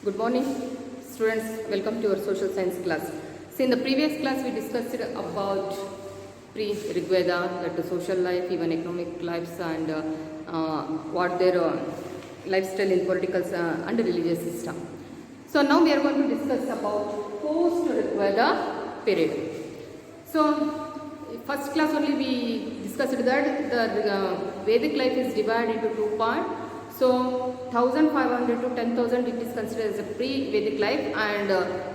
Good morning, students. Welcome to your social science class. So in the previous class, we discussed about pre-Rigveda, that the social life, even economic lives, and what their lifestyle in political and religious system. So now we are going to discuss about post-Rigveda period. So first class only we discussed that the Vedic life is divided into two parts. So 1500 to 10,000 it is considered as a pre-Vedic life, and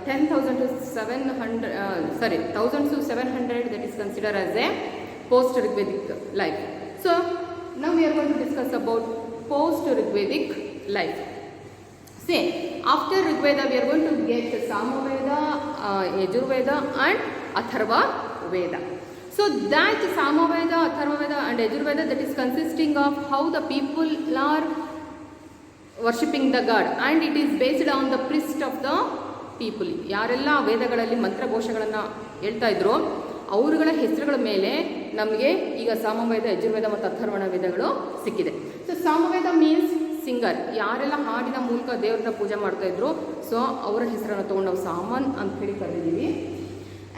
10,000 to 700 1000 to 700 that is considered as a post-Rigvedic life. So now we are going to discuss about post-Rigvedic life. See, after Rigveda we are going to get Samaveda, Yajurveda and Atharva Veda. So that Samaveda, Atharvaveda and Yajurveda, that is consisting of how the people are worshipping the god, and it is based on the priest of the people. ಯಾರೆಲ್ಲ ವೇದಗಳಲ್ಲಿ ಮಂತ್ರಘೋಷಗಳನ್ನು ಹೇಳ್ತಾ ಇದ್ರು ಅವರುಗಳ ಹೆಸರುಗಳ ಮೇಲೆ ನಮಗೆ ಈಗ ಸಾಮವೇದ, ಯಜುರ್ವೇದ ಮತ್ತು ಅಥರ್ವಣ ವೇದಗಳು ಸಿಕ್ಕಿದೆ. ಸೊ ಸಾಮವೇದ ಮೀನ್ಸ್ ಸಿಂಗರ್, ಯಾರೆಲ್ಲ ಹಾಡಿನ ಮೂಲಕ ದೇವರನ್ನ ಪೂಜೆ ಮಾಡ್ತಾ ಇದ್ರು, ಸೊ ಅವರ ಹೆಸರನ್ನು ತೊಗೊಂಡು ನಾವು ಸಾಮಾನ್ ಅಂತ ಹೇಳಿ ಕರೆದಿದ್ದೀವಿ.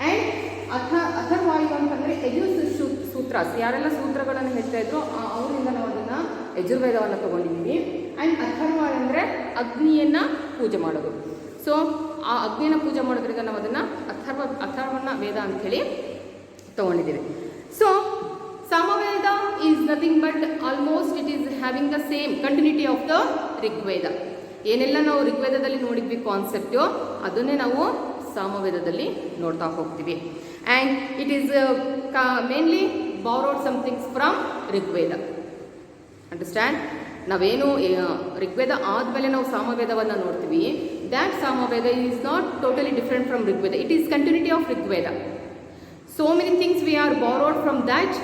ಆ್ಯಂಡ್ ಅಥರ್ವಾಯು ಅಂತಂದರೆ ಸೂತ್ರಾಸ್, ಯಾರೆಲ್ಲ ಸೂತ್ರಗಳನ್ನು ಹೇಳ್ತಾ ಇದ್ರು ಅವರಿಂದ ನಾವು ಅದನ್ನು ಯಜುರ್ವೇದವನ್ನು ತೊಗೊಂಡಿದ್ದೀವಿ. ಆ್ಯಂಡ್ ಅಥರ್ವ ಅಂದರೆ ಅಗ್ನಿಯನ್ನು ಪೂಜೆ ಮಾಡೋದು. ಸೊ ಆ ಅಗ್ನಿಯನ್ನು ಪೂಜೆ ಮಾಡೋದ್ರಿಂದ ನಾವು ಅದನ್ನು ಅಥರ್ವಣ ವೇದ ಅಂಥೇಳಿ ತೊಗೊಂಡಿದ್ದೀವಿ. So Samaveda is nothing but almost it is having the same continuity of the Rigveda. ಏನೆಲ್ಲ ನಾವು ಋಗ್ವೇದದಲ್ಲಿ ನೋಡಿದ್ವಿ ಕಾನ್ಸೆಪ್ಟು, ಅದನ್ನೇ ನಾವು ಸಾಮವೇದದಲ್ಲಿ ನೋಡ್ತಾ ಹೋಗ್ತೀವಿ. And it is mainly borrowed somethings from Rigveda. Understand? ನಾವೇನು ಋಗ್ವೇದ ಆದಮೇಲೆ ನಾವು ಸಾಮವೇದವನ್ನು ನೋಡ್ತೀವಿ, that Samaveda is not totally different from Rigveda. It is continuity of Rigveda. So many things we are borrowed from that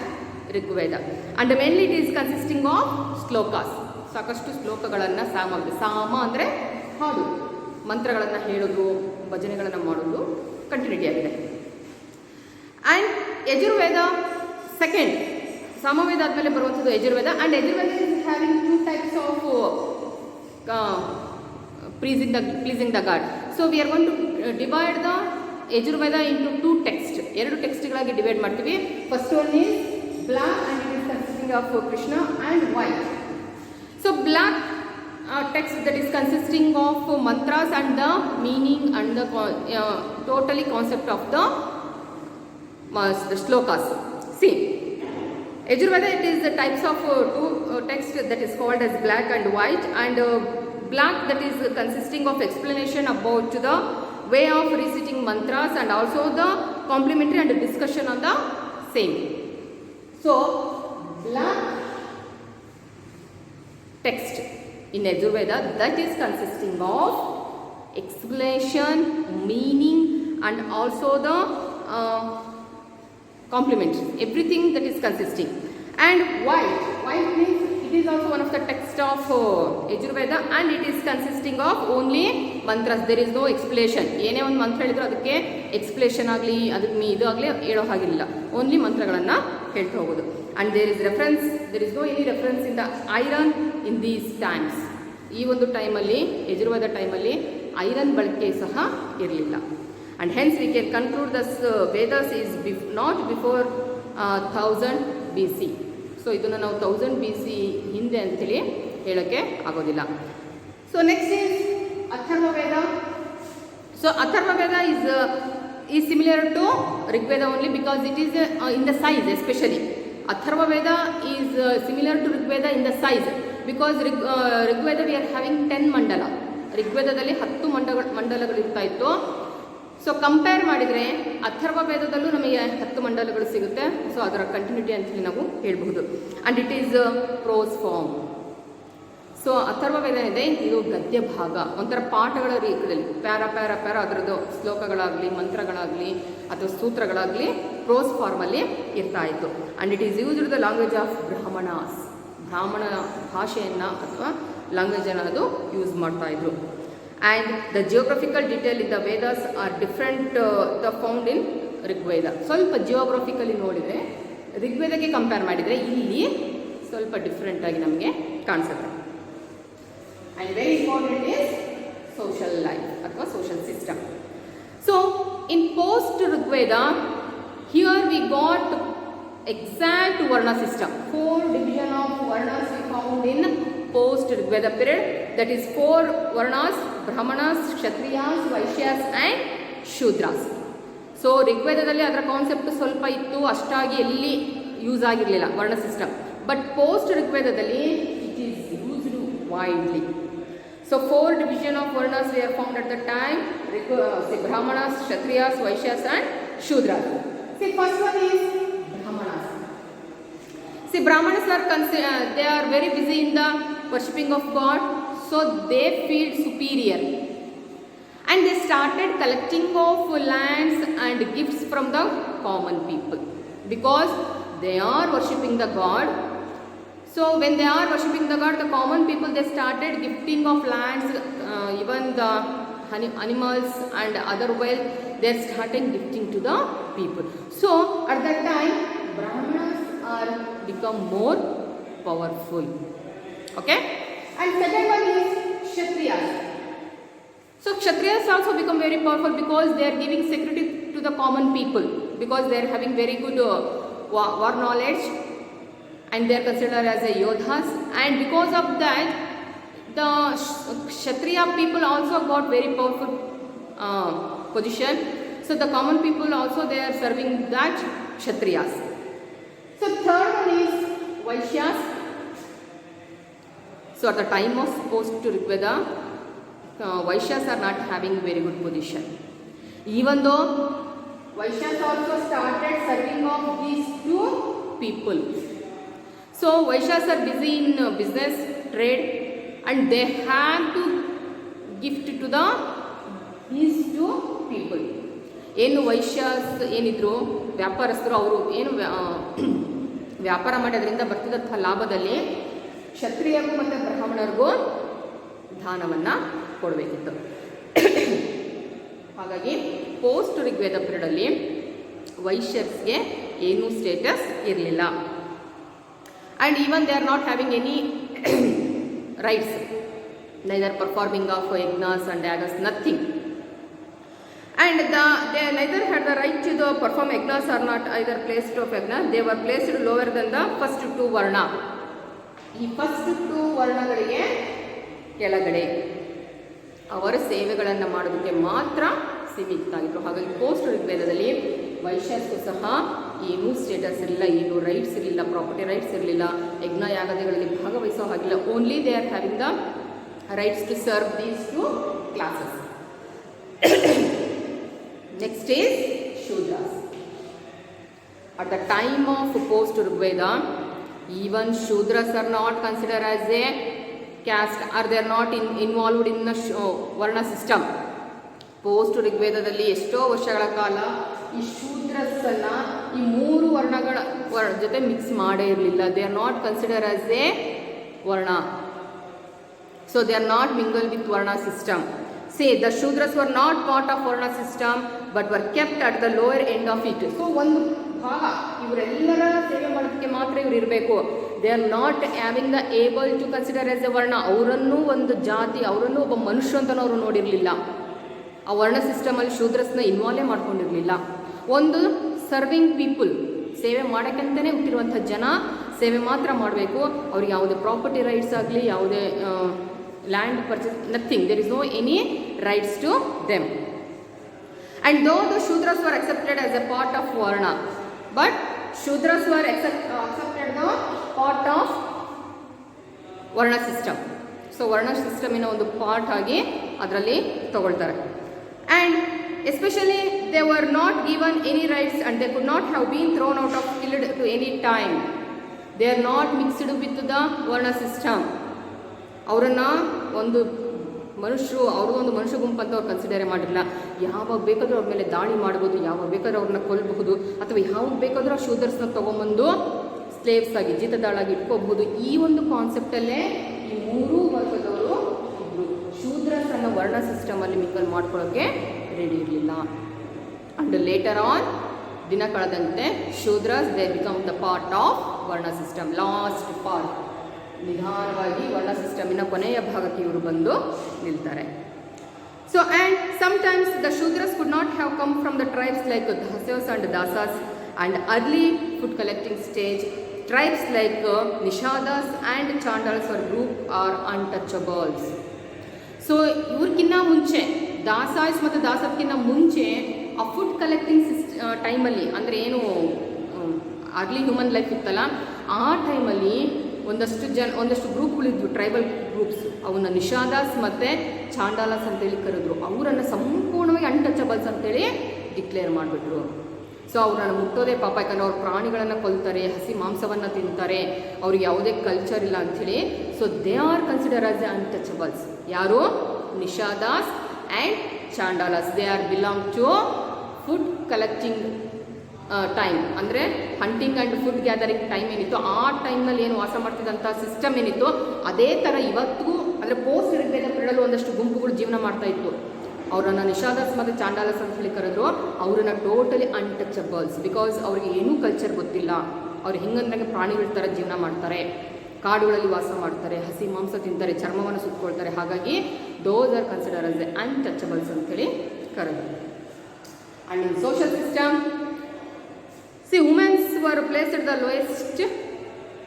Rigveda. And mainly it is consisting of shlokas. ಸಾಕಷ್ಟು ಶ್ಲೋಕಗಳನ್ನು ಸಾಮ ಅಂದರೆ ಹಾಡು, ಮಂತ್ರಗಳನ್ನು ಹೇಳೋದು, ಭಜನೆಗಳನ್ನು ಮಾಡೋದು ಕಂಟಿನ್ಯೂಟಿ ಆಗಿದೆ. ಆ್ಯಂಡ್ ಯಜುರ್ವೇದ ಸೆಕೆಂಡ್, ಸಾಮವೇದ ಆದಮೇಲೆ ಬರುವಂಥದ್ದು Yajurveda. And Yajurveda is having two types of pleasing the god. So we are going to divide the Yajurveda into two text. ಎರಡು ಟೆಕ್ಸ್ಟ್ಗಳಾಗಿ ಡಿವೈಡ್ ಮಾಡ್ತೀವಿ. First one is black and it is consisting of Krishna and white. So black text that is consisting of mantras and the meaning and the totally concept of the shlokas. See, Yajurveda, it is the types of two text that is called as black and white, and black that is consisting of explanation about the way of reciting mantras and also the complimentary and discussion on the same. So black text in Yajurveda, that is consisting of explanation, meaning and also the complementary, everything that is consisting. And white means it is also one of the text of Yajurveda, and it is consisting of only mantras. There is no explanation. ಏನೇ ಒಂದು ಮಂತ್ರ ಹೇಳಿದ್ರು ಅದಕ್ಕೆ explanation ಆಗಲಿ ಅದಕ್ಕೆ ಇದು ಆಗಲಿ ಹೇಳೋ ಹಾಗಿಲ್ಲ, ಓನ್ಲಿ ಮಂತ್ರಗಳನ್ನು ಹೇಳ್ತಾ ಹೋಗೋದು. And there is no any reference in the iron in these times. ಈ ಒಂದು ಟೈಮಲ್ಲಿ, ಯಜುರ್ವೇದ ಟೈಮಲ್ಲಿ ಐರನ್ ಬಳಕೆ ಸಹ ಇರಲಿಲ್ಲ. And hence we can conclude thus Vedas is not before 1000 BC. So ಇದನ್ನು ನಾವು 1000 BC ಹಿಂದೆ ಅಂತೇಳಿ ಹೇಳೋಕ್ಕೆ ಆಗೋದಿಲ್ಲ. So next is Atharvaveda. So Atharvaveda is similar to Rigveda only because it is in the size especially. Atharvaveda is similar to Rigveda in the size because Rigveda we are having 10 mandala. ಋಗ್ವೇದದಲ್ಲಿ 10 ಮಂಡಲಗಳು ಇರ್ತಾ ಇತ್ತು. So compare ಮಾಡಿದರೆ ಅಥರ್ವವೇದದಲ್ಲೂ ನಮಗೆ 10 ಮಂಡಲಗಳು ಸಿಗುತ್ತೆ. So ಅದರ continuity ಅಂತೇಳಿ ನಾವು ಹೇಳ್ಬಹುದು. And it is prose form. So Atharvaveda ಇದೆ, ಇದು ಗದ್ಯ ಭಾಗ, ಒಂಥರ ಪಾಠಗಳ ರೀತಿಯಲ್ಲಿ ಪ್ಯಾರ ಅದರದ್ದು ಶ್ಲೋಕಗಳಾಗಲಿ ಮಂತ್ರಗಳಾಗಲಿ ಅಥವಾ ಸೂತ್ರಗಳಾಗಲಿ ಪ್ರೋಸ್ ಫಾರ್ಮಲ್ಲಿ ಇರ್ತಾ ಇತ್ತು. And it is used the language of Brahmanas. Brahmana ಭಾಷೆಯನ್ನು ಅಥವಾ ಲ್ಯಾಂಗ್ವೇಜನ್ನು ಅದು ಯೂಸ್ ಮಾಡ್ತಾ ಇದ್ರು. And the geographical detail in the Vedas are different the found in Rigveda. ಸ್ವಲ್ಪ ಜಿಯೋಗ್ರಫಿಕಲಿ ನೋಡಿದರೆ ಋಗ್ವೇದಕ್ಕೆ ಕಂಪೇರ್ ಮಾಡಿದರೆ ಇಲ್ಲಿ ಸ್ವಲ್ಪ ಡಿಫ್ರೆಂಟಾಗಿ ನಮಗೆ ಕಾಣಿಸುತ್ತೆ. And very important is social life ಅಥವಾ social system. So in post Rigveda, here we got exact Varna system. 4 division of Varnas we found in post Rigveda period. That is 4 Varnas: Brahmanas, Kshatriyas, Vaishyas and Shudras. So ಋಗ್ವೇದದಲ್ಲಿ ಅದರ concept ಸ್ವಲ್ಪ ಇತ್ತು, ಅಷ್ಟಾಗಿ ಎಲ್ಲಿ use ಆಗಿರಲಿಲ್ಲ varna system. But post ಋಗ್ವೇದದಲ್ಲಿ it is used widely. So 4 division of varnas we are found at the time: Brahmanas, Kshatriyas, Vaishyas and Shudras. See first one is Brahmanas. See Brahmanas are they are very busy in the worshipping of god, so they feel superior. And they started collecting of lands and gifts from the common people because they are worshipping the god. So when they are worshipping the god, the common people, they started gifting of lands, even the animals and other wealth, they started gifting to the people. So at that time Brahmanas are become more powerful. Okay, and second one is Kshatriyas. So Kshatriyas also become very powerful because they are giving security to the common people, because they are having very good war knowledge and they are considered as a yodhas, and because of that the Kshatriya people also got very powerful position. So the common people also, they are serving that Kshatriyas. So third one is Vaishyas. So at the time of post Rigveda, Vaishyas are not having very good position. Even though Vaishyas also started serving of these 2 people. So Vaishyas are busy in business, trade, and they have to gift to these 2 people. ಏನು ವೈಶ್ಯಾಸ್ ಏನಿದ್ರು ವ್ಯಾಪಾರಸ್ಥರು, ಅವರು ಏನು ವ್ಯಾಪಾರ ಮಾಡೋದ್ರಿಂದ ಬರ್ತಿದ್ದಂಥ ಲಾಭದಲ್ಲಿ ಕ್ಷತ್ರಿಯರಿಗೂ ಮತ್ತು ಬ್ರಾಹ್ಮಣರಿಗೂ ದಾನವನ್ನು ಕೊಡಬೇಕಿತ್ತು. ಹಾಗಾಗಿ ಪೋಸ್ಟ್ ಋಗ್ವೇದ ಪೀರಿಯಡಲ್ಲಿ ವೈಶ್ಯರ್ಸ್ಗೆ ಏನೂ ಸ್ಟೇಟಸ್ ಇರಲಿಲ್ಲ. And even they are not having any rights, neither performing of yajnas and yagas, nothing. And they neither had the right to perform yagnas or not either placed of yagna. They were placed lower than the first 2 varna. ಈ first 2 ವರ್ಣಗಳಿಗೆ ಕೆಳಗಡೆ ಅವರ ಸೇವೆಗಳನ್ನು ಮಾಡೋದಕ್ಕೆ ಮಾತ್ರ ಸೀಮಿತವಾಗಿದ್ದರು. ಹಾಗಾಗಿ post ಋಗ್ವೇದದಲ್ಲಿ ವೈಶ್ಯಕ್ಕೂ ಸಹ ಏನೂ status ಇರಲಿಲ್ಲ, ಏನೂ ರೈಟ್ಸ್ ಇರಲಿಲ್ಲ, ಪ್ರಾಪರ್ಟಿ ರೈಟ್ಸ್ ಇರಲಿಲ್ಲ, ಯಜ್ಞ ಯಾಗಗಳಲ್ಲಿ ಭಾಗವಹಿಸೋ ಹಾಗಿಲ್ಲ. Only they are having the rights to serve these 2 classes. Next is Shudras. At the time of post Rigveda, even Shudras are not considered as a caste, or they are not involved in the Varna system. Post ಋಗ್ವೇದದಲ್ಲಿ ಎಷ್ಟೋ ವರ್ಷಗಳ ಕಾಲ ಈ ಶೂದ್ರಸನ್ನು ಈ 3 ವರ್ಣಗಳ ಜೊತೆ mix ಮಾಡೇ ಇರಲಿಲ್ಲ. They are not consider as a varna, so they are not mingle with varna system. Say the Shudras were not part of varna system but were kept at the lower end of it. So ಒಂದು ಭಾಗ ಇವರೆಲ್ಲರ ಸೇವೆ ಮಾಡೋದಕ್ಕೆ ಮಾತ್ರ ಇವರು ಇರಬೇಕು. They are not having the able to consider as a varna. ಅವರನ್ನೂ ಒಂದು ಜಾತಿ, ಅವರನ್ನೂ ಒಬ್ಬ ಮನುಷ್ಯ ಅಂತಲೂ ಅವರು ನೋಡಿರಲಿಲ್ಲ. ಆ ವರ್ಣ ಸಿಸ್ಟಮಲ್ಲಿ ಶೂದ್ರಸ್ನ ಇನ್ವಾಲ್ವೇ ಮಾಡ್ಕೊಂಡಿರಲಿಲ್ಲ. ಒಂದು ಸರ್ವಿಂಗ್ ಪೀಪಲ್, ಸೇವೆ ಮಾಡೋಕ್ಕಂತಲೇ ಹುಟ್ಟಿರುವಂಥ ಜನ ಸೇವೆ ಮಾತ್ರ ಮಾಡಬೇಕು. ಅವ್ರಿಗೆ ಯಾವುದೇ ಪ್ರಾಪರ್ಟಿ ರೈಟ್ಸ್ ಆಗಲಿ, ಯಾವುದೇ land purchase, nothing. There is no any rights to them. And though the Shudras were accepted as a part of Varna, but Shudras were accepted the part of Varna system. So Varna system in ಒಂದು part ಆಗಿ ಅದರಲ್ಲಿ ತಗೊಳ್ತಾರೆ. And especially they were not given any rights and they could not have been thrown out of killed to any time. They are not mixed with the Varna system. ಅವರನ್ನು ಒಂದು ಮನುಷ್ಯರು, ಅವ್ರದ್ದೊಂದು ಮನುಷ್ಯ ಗುಂಪು ಅಂತ ಅವ್ರು ಕನ್ಸಿಡರೇ ಮಾಡಿರಲಿಲ್ಲ. ಯಾವಾಗ ಬೇಕಾದರೂ ಅವ್ರ ಮೇಲೆ ದಾಳಿ ಮಾಡ್ಬೋದು, ಯಾವಾಗ ಬೇಕಾದ್ರೂ ಅವ್ರನ್ನ ಕೊಲ್ಲಬಹುದು, ಅಥವಾ ಯಾವಾಗ ಬೇಕಾದರೂ ಆ ಶೂದರ್ಸ್ನ ತೊಗೊಂಬಂದು ಸ್ಲೇವ್ಸ್ ಆಗಿ ಜೀತದಾಳಾಗಿ ಇಟ್ಕೋಬಹುದು. ಈ ಒಂದು ಕಾನ್ಸೆಪ್ಟಲ್ಲೇ ಈ 3 ವರ್ಗದವರು ಇದ್ದರು. ಶೂದ್ರಸ್ ಅನ್ನೋ ವರ್ಣ ಸಿಸ್ಟಮಲ್ಲಿ ಮಿಂಗಲ್ ಮಾಡ್ಕೊಳ್ಳೋಕ್ಕೆ ರೆಡಿ ಇರಲಿಲ್ಲ. ಅಂಡ್ ಲೇಟರ್ ಆನ್, ದಿನ ಕಳೆದಂತೆ Shudras they become the part of varna system. Last part, ನಿಧಾನವಾಗಿ ವರ್ಣ ಸಿಸ್ಟಮಿನ ಕೊನೆಯ ಭಾಗಕ್ಕೆ ಇವರು ಬಂದು ನಿಲ್ತಾರೆ. So, and sometimes the Shudras could not have come from the tribes like Dhasyas and Dasas, and early food collecting stage, tribes like Nishadas and Chandalas or group are untouchables. So ಇವ್ರಿಗಿನ್ನ ಮುಂಚೆ ದಾಸಾಯ್ಸ್ ಮತ್ತು ದಾಸಕ್ಕಿಂತ ಮುಂಚೆ ಆ food collecting ಟೈಮಲ್ಲಿ ಅಂದರೆ ಏನು early human life ಇತ್ತಲ್ಲ ಆ ಟೈಮಲ್ಲಿ ಒಂದಷ್ಟು ಗ್ರೂಪ್ಗಳಿದ್ವು, ಟ್ರೈಬಲ್ ಗ್ರೂಪ್ಸ್. ಅವನ್ನ ನಿಷಾದಾಸ್ ಮತ್ತು ಚಾಂಡಾಲಾಸ್ ಅಂತೇಳಿ ಕರೆದ್ರು. ಅವರನ್ನು ಸಂಪೂರ್ಣವಾಗಿ ಅನ್ಟಚಬಲ್ಸ್ ಅಂತೇಳಿ ಡಿಕ್ಲೇರ್ ಮಾಡಿಬಿಟ್ರು. ಸೊ ಅವ್ರನ್ನ ಮುಟ್ಟೋದೇ ಪಾಪ, ಯಾಕಂದರೆ ಅವ್ರು ಪ್ರಾಣಿಗಳನ್ನು ಕೊಲ್ತಾರೆ, ಹಸಿ ಮಾಂಸವನ್ನು ತಿಂತಾರೆ, ಅವ್ರಿಗೆ ಯಾವುದೇ ಕಲ್ಚರ್ ಇಲ್ಲ ಅಂಥೇಳಿ. So they are consider as a untouchables. ಯಾರು? Nishadas and Chandalas. They are belong to food collecting time, ಅಂದರೆ hunting and food gathering time ಏನಿತ್ತು ಆ ಟೈಮ್ನಲ್ಲಿ ಏನು ವಾಸ ಮಾಡ್ತಿದ್ದಂಥ ಸಿಸ್ಟಮ್ ಏನಿತ್ತು ಅದೇ ಥರ ಇವತ್ತಿಗೂ, ಅಂದರೆ ಪೋಸ್ಟ್ ಋಗ್ವೇದ ಪೀರಿಯಡಲ್ಲೂ ಒಂದಷ್ಟು ಗುಂಪುಗಳು ಜೀವನ ಮಾಡ್ತಾ ಇತ್ತು. ಅವರನ್ನು ನಿಷಾದಾಸ್ ಮತ್ತು ಚಾಂಡಾಲಸ್ ಅಂತ ಹೇಳಿ ಕರೆದ್ರು. ಅವರನ್ನು ಟೋಟಲಿ ಅನ್ಟಚಬಲ್ಸ್, ಬಿಕಾಸ್ ಅವ್ರಿಗೆ ಏನೂ ಕಲ್ಚರ್ ಗೊತ್ತಿಲ್ಲ. ಅವ್ರು ಹೆಂಗಂದ್ರೆ ಪ್ರಾಣಿಗಳ ಥರ ಜೀವನ ಮಾಡ್ತಾರೆ, ಕಾಡುಗಳಲ್ಲಿ ವಾಸ ಮಾಡ್ತಾರೆ, ಹಸಿ ಮಾಂಸ ತಿಂತಾರೆ, ಚರ್ಮವನ್ನು ಸುತ್ಕೊಳ್ತಾರೆ. ಹಾಗಾಗಿ those are consider as a untouchables ಅಂತೇಳಿ ಕರೆದ್ರು. And in social system, see womens were place at the lowest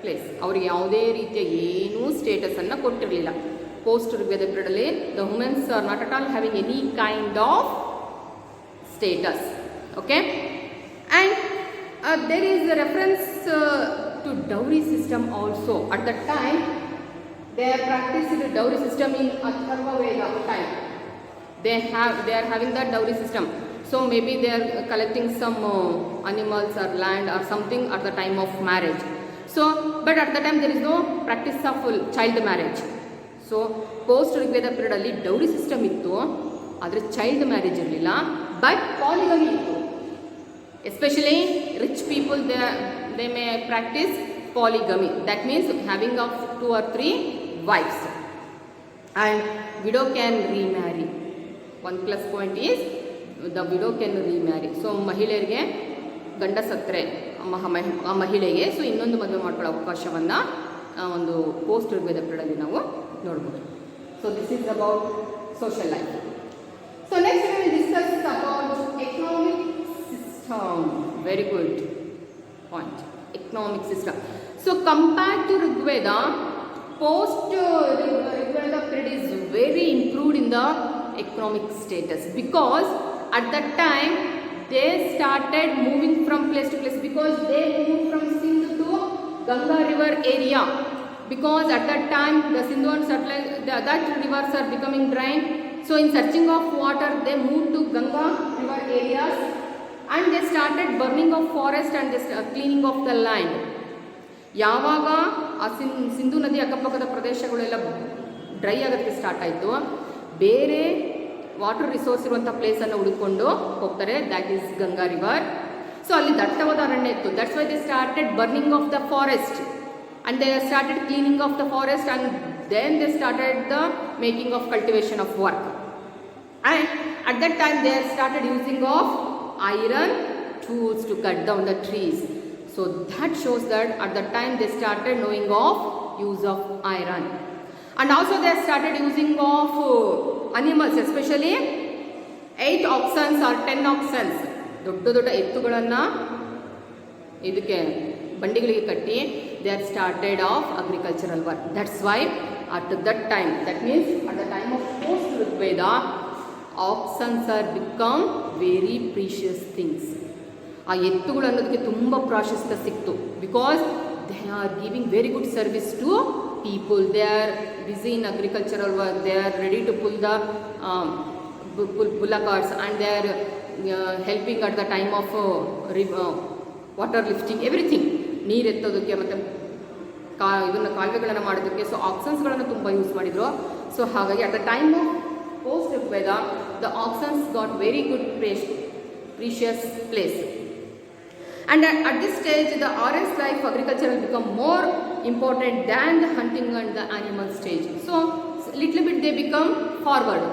place. ಅವ್ರಿಗೆ ಯಾವುದೇ ರೀತಿಯ ಏನೂ ಸ್ಟೇಟಸನ್ನು ಕೊಟ್ಟಿರಲಿಲ್ಲ. Post Rigveda period, the women are not at all having any kind of status. Okay, and there is a reference to dowry system also. At that time, they practiced the dowry system in Atharva Veda time. They are having that dowry system. So maybe they are collecting some animals or land or something at the time of marriage. So, but at the time there is no practice of child marriage. So post Rigveda ಪೀರಿಯಡಲ್ಲಿ dowry system ಇತ್ತು, ಆದರೆ child marriage ಇರಲಿಲ್ಲ, but polygamy ಇತ್ತು. Especially rich people they may practice polygamy. That means having of 2 or 3 wives. And widow can remarry. 1+ point is the widow can remarry. So ಮಹಿಳೆಯರಿಗೆ ಗಂಡ ಸತ್ತರೆ ಆ ಮಹಿಳೆಗೆ ಸೊ ಇನ್ನೊಂದು ಮದುವೆ ಮಾಡ್ಕೊಳ್ಳೋ ಅವಕಾಶವನ್ನು ಒಂದು ಪೋಸ್ಟ್ ಋಗ್ವೇದ ಪೀರಿಯಡಲ್ಲಿ ನಾವು ನೋಡ್ಬೋದು. So this is about social life. So next we will discuss about economic system. Very good point. Economic system. So compared to Rigveda, post Rigveda period is very improved in the economic status, because at that time they started moving from place to place, because they moved from Sindh to Ganga river area. Because at that time the Sindhu and Satluj, that rivers are becoming dry. So in searching of water, they moved to Ganga river areas, and they started burning of forest and cleaning of the land. ಯಾವಾಗ ಆ ಸಿಂಧು ನದಿ ಅಕ್ಕಪಕ್ಕದ ಪ್ರದೇಶಗಳೆಲ್ಲ dry ಆಗೋಕ್ಕೆ start ಆಯಿತು, ಬೇರೆ water resource ಇರುವಂಥ ಪ್ಲೇಸನ್ನು ಹುಡುಕೊಂಡು ಹೋಗ್ತಾರೆ. That is Ganga river. So ಅಲ್ಲಿ ದಟ್ಟವಾದ ಅರಣ್ಯ ಇತ್ತು. That's why they started burning of the forest, and they started cleaning of the forest, and then they started the making of cultivation of work. And at that time they started using of iron tools to cut down the trees. So that shows that at that time they started knowing of use of iron. And also they started using of animals, especially 8 oxen or 10 oxen, ದೊಡ್ಡ ಎತ್ತುಗಳನ್ನು ಇದಕ್ಕೆ ಬಂಡಿಗಳಿಗೆ ಕಟ್ಟಿ they are started of agricultural work. That's why at that time, that means at the time of post Rigveda, oxen are become very precious things. ಆ ಎತ್ತುಗಳು ಅನ್ನೋದಕ್ಕೆ ತುಂಬ ಪ್ರಾಶಸ್ತ್ಯ ಸಿಕ್ತು, because they are giving very good service to people. They are busy in agricultural work. They are ready to pull the bullock carts, and they are helping at the time of water lifting, everything. ನೀರು ಎತ್ತೋದಕ್ಕೆ ಮತ್ತು ಇದನ್ನು ಕಾಲುವೆಗಳನ್ನು ಮಾಡೋದಕ್ಕೆ. So ಆಕ್ಸನ್ಸ್ಗಳನ್ನು ತುಂಬ use ಮಾಡಿದರು. So ಹಾಗಾಗಿ at the time of post Rigveda the oxens got very good precious place. And at this stage, the RS life agriculture will become more important than the hunting and the animal stage. So little bit they become forward.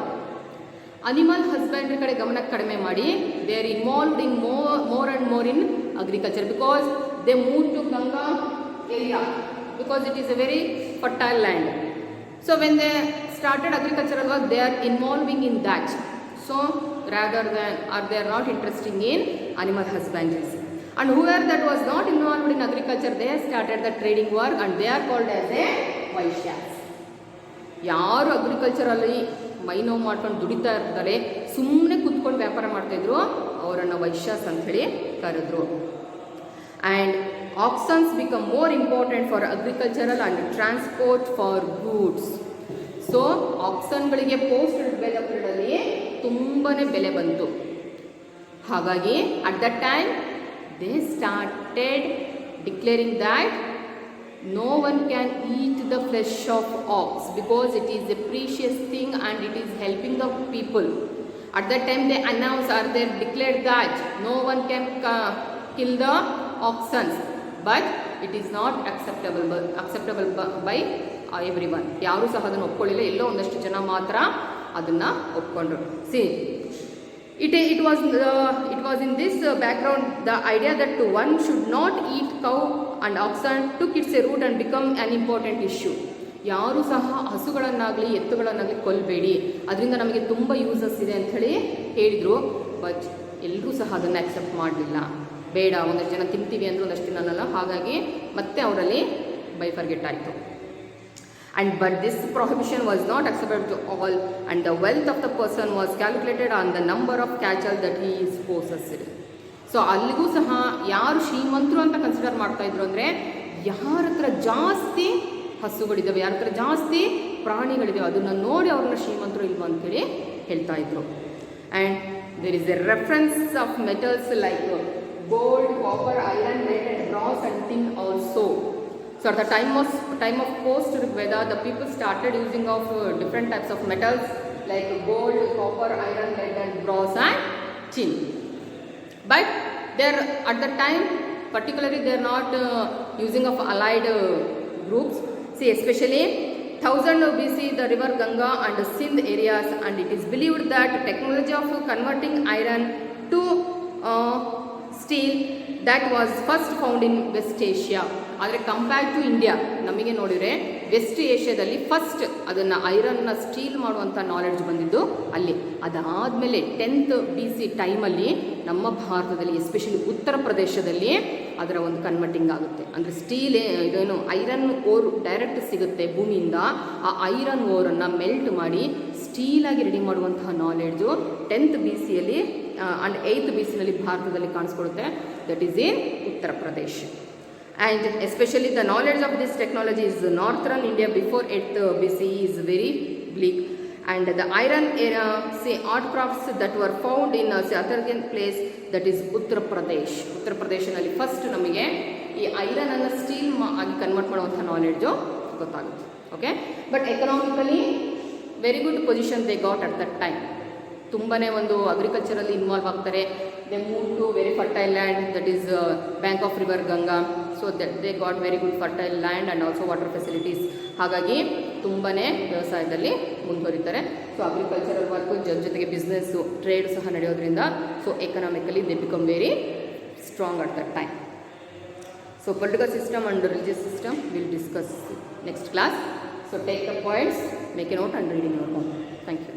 Animal husbandry ಕಡೆ ಗಮನ ಕಡಿಮೆ ಮಾಡಿ they are involved in more and more in agriculture, because they moved to Ganga area, because it is a very fertile land. So when they started agricultural work, they are involving in that. So rather than, or they are not interested in animal husbandry. And whoever that was not involved in agriculture, they started the trading work and they are called as a Vaishyas. ಯಾರು ಅಗ್ರಿಕಲ್ಚರಲ್ಲಿ ಮೈ ನೋವು ಮಾಡ್ಕೊಂಡು ದುಡಿತಾ ಇರ್ತಾರೆ, ಸುಮ್ಮನೆ ಕೂತ್ಕೊಂಡು ವ್ಯಾಪಾರ ಮಾಡ್ತಾಯಿದ್ರು, ಅವರನ್ನು ವೈಶ್ಯಾಸ್ ಅಂಥೇಳಿ ಕರೆದ್ರು. And oxens become more important for agricultural and transport for goods. So ಆಕ್ಸನ್ಗಳಿಗೆ ಪೋಸ್ಟ್ ಋಗ್ವೇದ ಪೀರಿಯಡಲ್ಲಿ ತುಂಬಾ ಬೆಲೆ ಬಂತು. ಹಾಗಾಗಿ at that time they started declaring that no one can eat the flesh of ox because it is a precious thing and it is helping the people. At that time they announced or they declared that no one can kill the oxen, but it is not acceptable by everyone. ಯಾರು ಸಹ ಅದನ್ನು ಒಪ್ಕೊಳ್ಳಿಲ್ಲ, ಎಲ್ಲೋ ಒಂದಷ್ಟು ಜನ ಮಾತ್ರ ಅದನ್ನು ಒಪ್ಕೊಂಡ್ರು. It was in this background the idea that one should not eat cow and oxen took its root and become an important issue. ಯಾರು ಸಹ ಹಸುಗಳನ್ನಾಗಲಿ ಎತ್ತುಗಳನ್ನಾಗಲಿ ಕೊಲ್ಲಬೇಡಿ, ಅದರಿಂದ ನಮಗೆ ತುಂಬ ಯೂಸಸ್ ಇದೆ ಅಂಥೇಳಿ ಹೇಳಿದರು. ಬಟ್ ಎಲ್ಲರೂ ಸಹ ಅದನ್ನು ಆಕ್ಸೆಪ್ಟ್ ಮಾಡಲಿಲ್ಲ. ಬೇಡ, ಒಂದಷ್ಟು ಜನ ತಿಂತೀವಿ ಅಂದರೆ ಒಂದಷ್ಟು ತಿನ್ನಲ್ಲ, ಹಾಗಾಗಿ ಮತ್ತೆ ಅವರಲ್ಲಿ ಬೈಫರ್ಗೆಟ್ ಆಯಿತು. But this prohibition was not acceptable to all, and the wealth of the person was calculated on the number of cattle that he is possessed. So ಅಲ್ಲಿಗೂ ಸಹ ಯಾರು ಶ್ರೀಮಂತರು ಅಂತ ಕನ್ಸಿಡರ್ ಮಾಡ್ತಾಯಿದ್ರು ಅಂದರೆ ಯಾರ ಹತ್ರ ಜಾಸ್ತಿ ಹಸುಗಳಿದ್ದಾವೆ, ಯಾರ ಹತ್ರ ಜಾಸ್ತಿ ಪ್ರಾಣಿಗಳಿದ್ದಾವೆ, ಅದನ್ನು ನೋಡಿ ಅವ್ರನ್ನ ಶ್ರೀಮಂತರು ಇಲ್ವ ಅಂತೇಳಿ ಹೇಳ್ತಾ ಇದ್ರು. And there is a reference of metals like gold, copper, iron, lead and bronze and tin also. So at the time of post Rigveda, the people started using of different types of metals like gold, copper, iron, lead and bronze and tin. But there at the time, particularly they are not using of allied groups. See, especially 1000 BC, the river Ganga and Sindh areas, and it is believed that technology of converting iron to steel that was first found in West Asia. ಆದರೆ compare to India ನಮಗೆ ನೋಡಿದರೆ West ಏಷ್ಯಾದಲ್ಲಿ first ಅದನ್ನು ಐರನ್ನ steel ಮಾಡುವಂಥ knowledge ಬಂದಿದ್ದು ಅಲ್ಲಿ. ಅದಾದಮೇಲೆ 10th BC ಟೈಮಲ್ಲಿ ನಮ್ಮ ಭಾರತದಲ್ಲಿ ಎಸ್ಪೆಷಲಿ ಉತ್ತರ ಪ್ರದೇಶದಲ್ಲಿ ಅದರ ಒಂದು ಕನ್ವರ್ಟಿಂಗ್ ಆಗುತ್ತೆ. ಅಂದರೆ ಸ್ಟೀಲ್ ಇದೇನು ಐರನ್ ಓರ್ ಡೈರೆಕ್ಟ್ ಸಿಗುತ್ತೆ ಭೂಮಿಯಿಂದ, ಆ ಐರನ್ ಓರನ್ನು ಮೆಲ್ಟ್ ಮಾಡಿ ಸ್ಟೀಲಾಗಿ ರೆಡಿ ಮಾಡುವಂತಹ ನಾಲೆಡ್ಜು 10th BCಯಲ್ಲಿ ಆ್ಯಂಡ್ 8th BCನಲ್ಲಿ ಭಾರತದಲ್ಲಿ ಕಾಣಿಸ್ಕೊಳ್ಳುತ್ತೆ. That is in Uttar Pradesh. And especially the knowledge of this technology is northern India before 8th BC is very bleak. And the iron era, say art crafts that were found in a southern place, that is Uttar Pradesh. Uttar Pradeshnalli first ನಮಗೆ ಈ iron ಅನ್ನು steel ಆಗಿ convert ಮಾಡುವಂಥ knowledge ಗೊತ್ತಾಗುತ್ತೆ. Okay, but economically very good position they got at that time. ತುಂಬಾ ಒಂದು ಅಗ್ರಿಕಲ್ಚರಲ್ಲಿ involve ಆಗ್ತಾರೆ. They move to very fertile land, that is bank of river Ganga. So that they got very good fertile land and also water facilities. ಹಾಗಾಗಿ ತುಂಬಾ ವ್ಯವಸಾಯದಲ್ಲಿ ಮುಂದುವರಿತಾರೆ. So agricultural work ಜೊತೆಗೆ business, trade ಸಹ ನಡೆಯೋದ್ರಿಂದ so economically they become very strong at that time. So political system and religious system will discuss next class. So take the points, make a note and reading your home. Thank you.